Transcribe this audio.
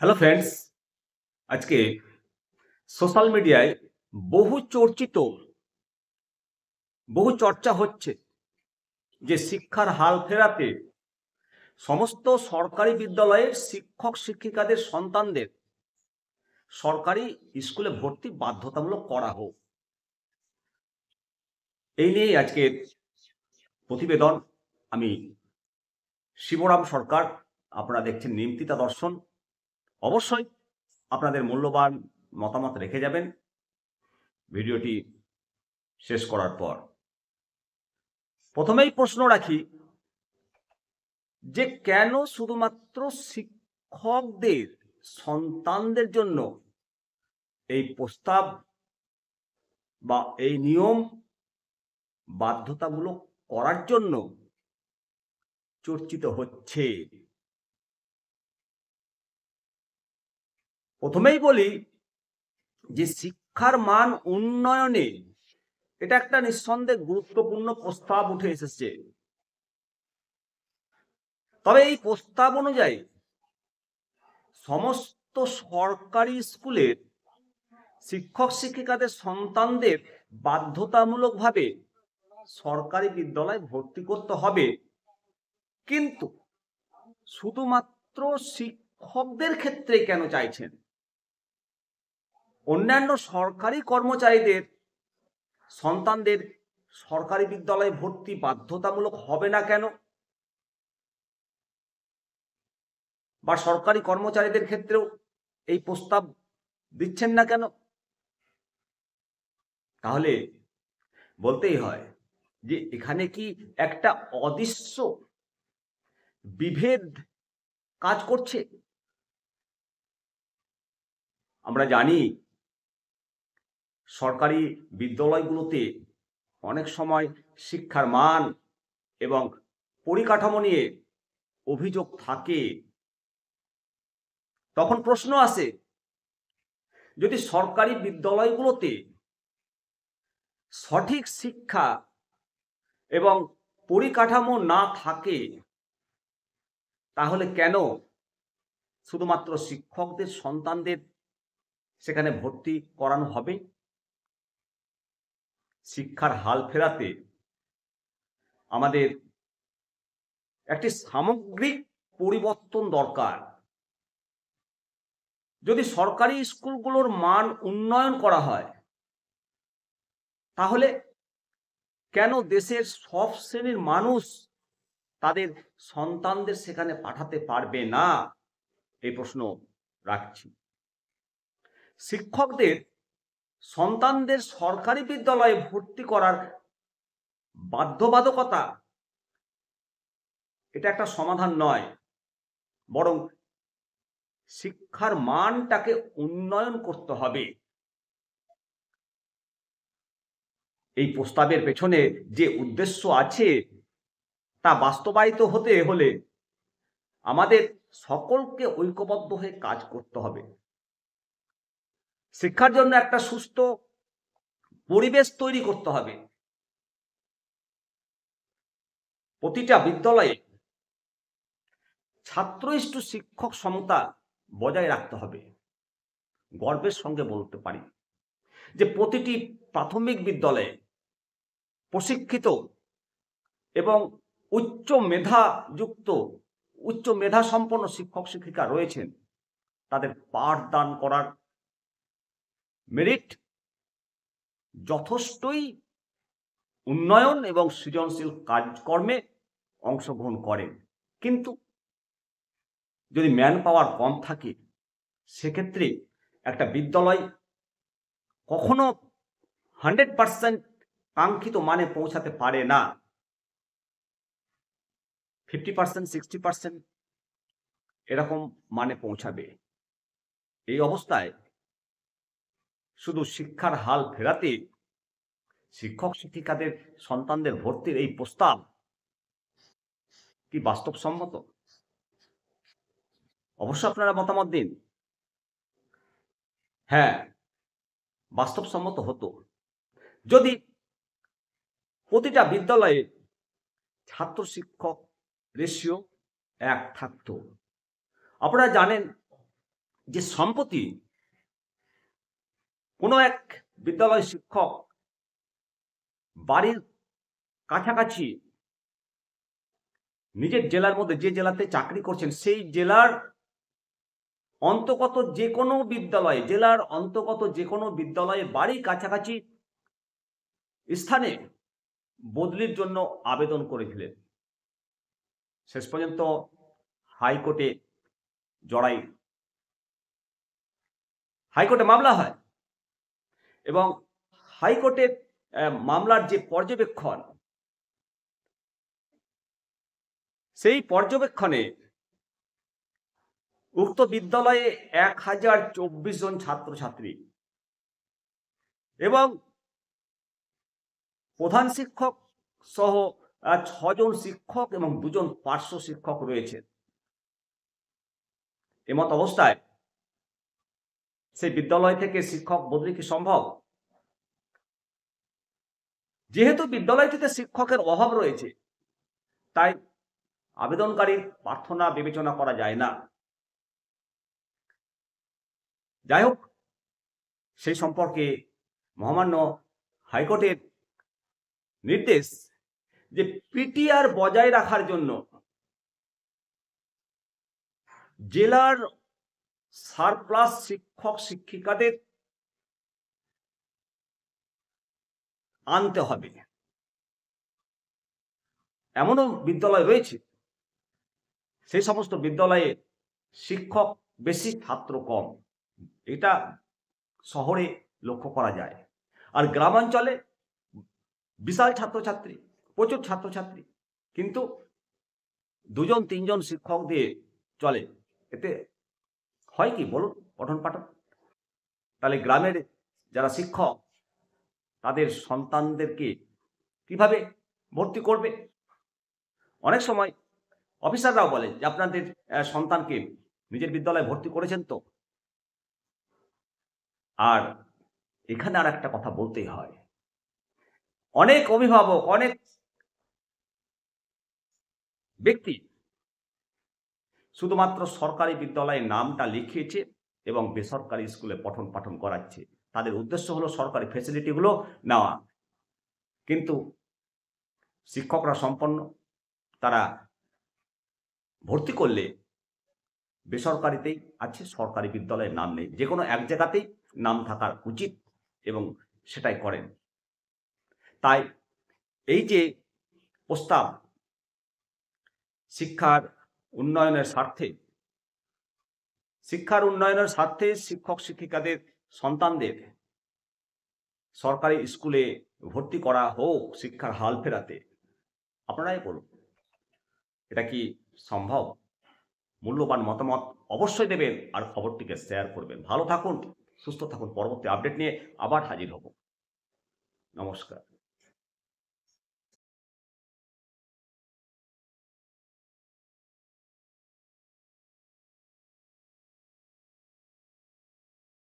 Hello friends, আজকে social মিডিয়ায় বহু চর্চিত বহু চর্চা হচ্ছে যে শিক্ষার হাল ফেরাতে সমস্ত সরকারি বিদ্যালয়ের শিক্ষক শিক্ষিকাদের সন্তানদের সরকারি স্কুলে ভর্তি বাধ্যতামূলক করা হোক। এই নিয়েই আজকের প্রতিবেদন। আমি শিবরাম সরকার, আপনারা দেখছেন নিমতিতা দর্শন। অবশ্যই আপনাদের মূল্যবান মতামত রেখে যাবেন ভিডিওটি শেষ করার পর। প্রথমেই প্রশ্ন রাখি যে কেন শুধুমাত্র শিক্ষকদের সন্তানদের জন্য এই প্রস্তাব বা এই নিয়ম বাধ্যতামূলক করার জন্য চর্চিত হচ্ছে। প্রথমেই বলি যে শিক্ষার মান উন্নয়নে এটা একটা নিঃসন্দেহে গুরুত্বপূর্ণ প্রস্তাব উঠে এসেছে। তবে এই প্রস্তাব অনুযায়ী সমস্ত সরকারি স্কুলের শিক্ষক শিক্ষিকাদের সন্তানদের বাধ্যতামূলকভাবে সরকারি বিদ্যালয়ে ভর্তি করতে হবে, কিন্তু শুধুমাত্র শিক্ষকদের ক্ষেত্রে কেন চাইছেন? অন্যান্য সরকারি কর্মচারীদের সন্তানদের সরকারি বিদ্যালয়ে ভর্তি বাধ্যতামূলক হবে না কেন? বা সরকারি কর্মচারীদের ক্ষেত্রেও এই প্রস্তাব দিচ্ছেন না কেন? তাহলে বলতেই হয় যে এখানে কি একটা অদৃশ্য বিভেদ কাজ করছে? আমরা জানি সরকারি বিদ্যালয়গুলোতে অনেক সময় শিক্ষার মান এবং পরিকাঠামো নিয়ে অভিযোগ থাকে। তখন প্রশ্ন আসে, যদি সরকারি বিদ্যালয়গুলোতে সঠিক শিক্ষা এবং পরিকাঠামো না থাকে, তাহলে কেন শুধুমাত্র শিক্ষকদের সন্তানদের সেখানে ভর্তি করানো হবে? শিক্ষার হাল ফেরাতে আমাদের একটি সামগ্রিক পরিবর্তন দরকার। যদি সরকারি স্কুলগুলোর মান উন্নয়ন করা হয়, তাহলে কেন দেশের সব শ্রেণীর মানুষ তাদের সন্তানদের সেখানে পাঠাতে পারবে না? এই প্রশ্ন রাখছি। শিক্ষকদের সন্তানদের সরকারি বিদ্যালয়ে ভর্তি করার বাধ্যবাধকতা এটা একটা সমাধান নয়, বরং শিক্ষার মানটাকে উন্নয়ন করতে হবে। এই প্রস্তাবের পেছনে যে উদ্দেশ্য আছে তা বাস্তবায়িত হতে হলে আমাদের সকলকে ঐক্যবদ্ধ হয়ে কাজ করতে হবে। শিক্ষার জন্য একটা সুস্থ পরিবেশ তৈরি করতে হবে। প্রতিটা বিদ্যালয়ে ছাত্রইষ্টু শিক্ষক সমতা বজায় রাখতে হবে। গর্বের সঙ্গে বলতে পারি যে প্রতিটি প্রাথমিক বিদ্যালয়ে প্রশিক্ষিত এবং উচ্চ মেধা সম্পন্ন শিক্ষক শিক্ষিকা রয়েছেন। তাদের পাঠদান করার মেরিট যথেষ্টই উন্নয়ন এবং সৃজনশীল কাজকর্মে অংশগ্রহণ করেন। কিন্তু যদি ম্যান পাওয়ার কম থাকে, সেক্ষেত্রে একটা বিদ্যালয় কখনো 100% কাঙ্ক্ষিত মানে পৌঁছাতে পারে না। 50%, 60% এরকম মানে পৌঁছাবে। এই অবস্থায় শুধু শিক্ষার হাল ফেরাতে শিক্ষক শিক্ষিকাদের সন্তানদের ভর্তির এই প্রস্তাব কি বাস্তবসম্মত? অবশ্য আপনারা মতামত দিন। হ্যাঁ, বাস্তবসম্মত হতো যদি প্রতিটা বিদ্যালয়ে ছাত্র শিক্ষক রেশিও 1 থাকতো। আপনারা জানেন যে সম্প্রতি কোনো এক বিদ্যালয় শিক্ষক বাড়ির কাছাকাছি নিজের জেলার মধ্যে, যে জেলাতে চাকরি করছেন সেই জেলার অন্তর্গত যে কোনো বিদ্যালয়ে, জেলার অন্তর্গত যে কোনো বিদ্যালয়ে বাড়ির কাছাকাছি স্থানে বদলির জন্য আবেদন করেছিলেন। শেষ পর্যন্ত হাইকোর্টে জড়াই, হাইকোর্টে মামলা হয় এবং হাইকোর্টের মামলার যে পর্যবেক্ষণ, সেই পর্যবেক্ষণে উক্ত বিদ্যালয়ে 1024 জন ছাত্রছাত্রী এবং প্রধান শিক্ষক সহ 6 জন শিক্ষক এবং 2 জন পার্শ্ব শিক্ষক রয়েছেন। এমত অবস্থায় সেই বিদ্যালয় থেকে শিক্ষক বদলি কি সম্ভব? যেহেতু বিদ্যালয়টিতে শিক্ষকের অভাব রয়েছে, তাই আবেদনকারীর প্রার্থনা বিবেচনা করা যায় না। যাই হোক, সেই সম্পর্কে মহামান্য হাইকোর্টের নির্দেশ যে পিটিআর বজায় রাখার জন্য জেলার সারপ্লাস শিক্ষক শিক্ষিকাদের আনতে হবে। এমনও বিদ্যালয় রয়েছে, সেই সমস্ত বিদ্যালয়ে শিক্ষক বেশি, ছাত্র কম। এটা শহরে লক্ষ্য করা যায়। আর গ্রামাঞ্চলে বিশাল ছাত্রছাত্রী, প্রচুর ছাত্রছাত্রী, কিন্তু 2 জন 3 জন শিক্ষক দিয়ে চলে। এতে হয় কি বলুন, পঠন পাঠন? তাহলে গ্রামের যারা শিক্ষক তাদের সন্তানদেরকে কিভাবে ভর্তি করবে? অনেক সময় অফিসাররাও বলে যে আপনাদের সন্তানকে নিজের বিদ্যালয়ে ভর্তি করেছেন তো? আর এখানে আর একটা কথা বলতেই হয়, অনেক অভিভাবক, অনেক ব্যক্তি শুধুমাত্র সরকারি বিদ্যালয়ে নামটা লিখিয়েছে এবং বেসরকারি স্কুলে পঠন পাঠন করাচ্ছে। তাদের উদ্দেশ্য হলো সরকারি ফ্যাসিলিটিগুলো নেওয়া, কিন্তু শিক্ষকরা সম্পন্ন, তারা ভর্তি করলে বেসরকারিতেই আছে, সরকারি বিদ্যালয়ের নাম নেই। যে কোনো এক জায়গাতেই নাম থাকার উচিত এবং সেটাই করেন। তাই এই যে প্রস্তাব, শিক্ষার উন্নয়নের স্বার্থে শিক্ষক শিক্ষিকাদের সন্তানদের সরকারি স্কুলে ভর্তি করা হোক শিক্ষার হাল ফেরাতে, আপনারাই বলুন, এটা কি সম্ভব? মূল্যবান মতামত অবশ্যই দেবেন আর খবরটিকে শেয়ার করবেন। ভালো থাকুন, সুস্থ থাকুন। পরবর্তী আপডেট নিয়ে আবার হাজির হব। নমস্কার।